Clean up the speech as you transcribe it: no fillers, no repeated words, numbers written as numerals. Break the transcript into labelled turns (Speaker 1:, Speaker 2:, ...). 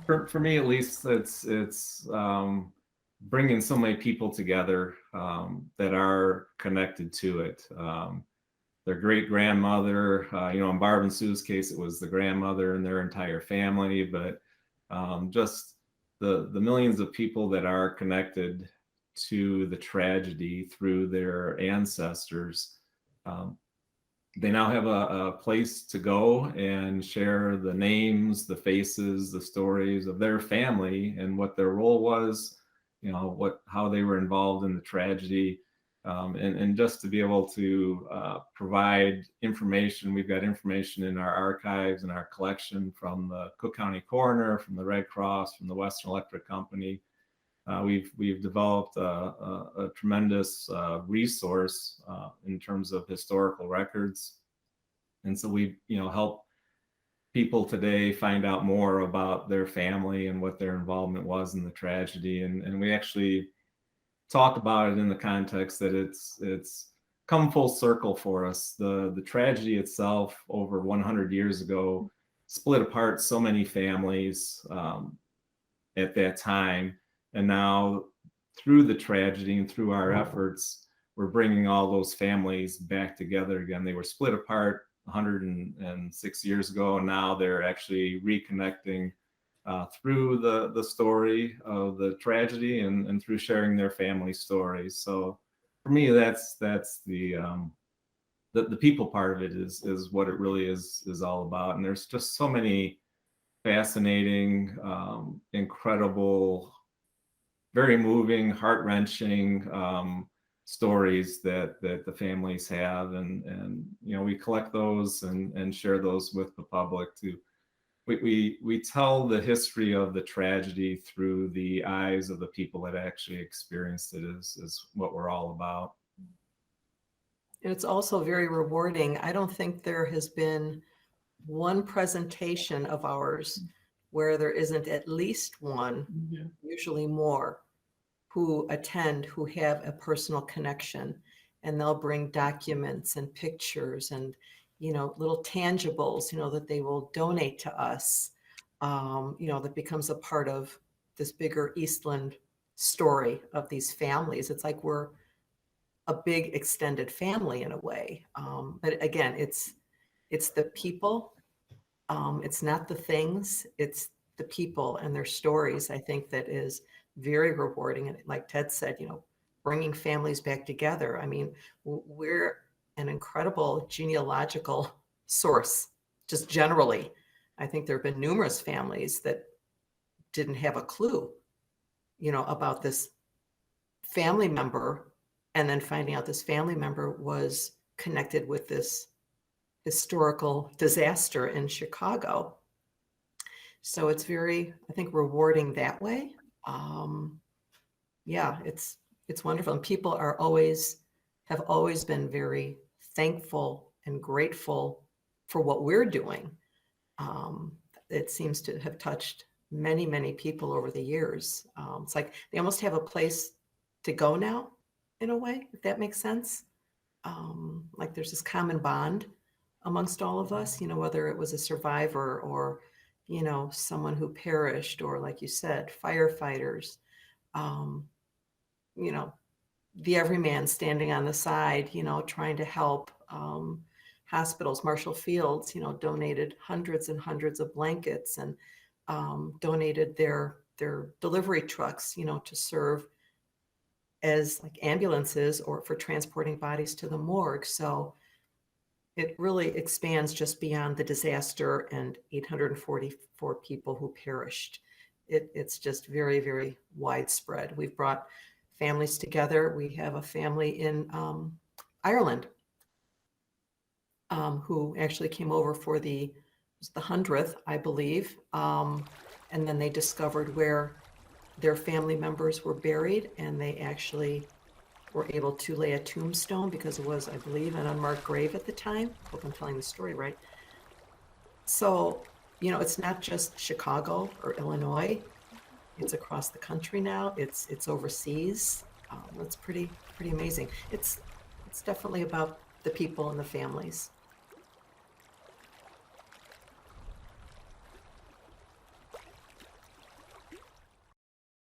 Speaker 1: For me at least, it's bringing so many people together that are connected to it. Their great grandmother, in Barb and Sue's case, it was the grandmother and their entire family, but just the millions of people that are connected to the tragedy through their ancestors. They now have a place to go and share the names, the faces, the stories of their family and what their role was, how they were involved in the tragedy. And just to be able to provide information. We've got information in our archives and our collection from the Cook County Coroner, from the Red Cross, from the Western Electric Company. We've developed a tremendous resource in terms of historical records, and so we help people today find out more about their family and what their involvement was in the tragedy, and we actually talk about it in the context that it's come full circle for us. The tragedy itself over 100 years ago split apart so many families at that time. And now through the tragedy and through our efforts, we're bringing all those families back together again. They were split apart 106 years ago, and now they're actually reconnecting through the story of the tragedy and through sharing their family stories. So for me, that's the people part of it is what it really is all about. And there's just so many fascinating, incredible, very moving, heart-wrenching stories that the families have, and we collect those and share those with the public too. We tell the history of the tragedy through the eyes of the people that actually experienced it is what we're all about.
Speaker 2: And it's also very rewarding. I don't think there has been one presentation of ours where there isn't at least one, usually more, who attend, who have a personal connection, and they'll bring documents and pictures and little tangibles, that they will donate to us, that becomes a part of this bigger Eastland story of these families. It's like we're a big extended family in a way. But again, it's the people. It's not the things, it's the people and their stories. I think that is very rewarding. And like Ted said, bringing families back together. I mean, we're an incredible genealogical source, just generally. I think there have been numerous families that didn't have a clue, about this family member, and then finding out this family member was connected with this historical disaster in Chicago. So it's very, I think, rewarding that way. Yeah, it's wonderful. And people have always been very thankful and grateful for what we're doing. It seems to have touched many, many people over the years. It's like they almost have a place to go now, in a way, if that makes sense. Like there's this common bond amongst all of us, whether it was a survivor or, someone who perished, or like you said, firefighters, the everyman standing on the side, trying to help. Hospitals, Marshall Fields, donated hundreds and hundreds of blankets and donated their delivery trucks, to serve as like ambulances or for transporting bodies to the morgue. So it really expands just beyond the disaster and 844 people who perished. It's just very, very widespread. We've brought families together. We have a family in Ireland who actually came over for the 100th, I believe. And then they discovered where their family members were buried, and they actually were able to lay a tombstone because it was, I believe, an unmarked grave at the time. Hope I'm telling the story right. So, it's not just Chicago or Illinois. It's across the country now. It's overseas. It's pretty amazing. It's definitely about the people and the families.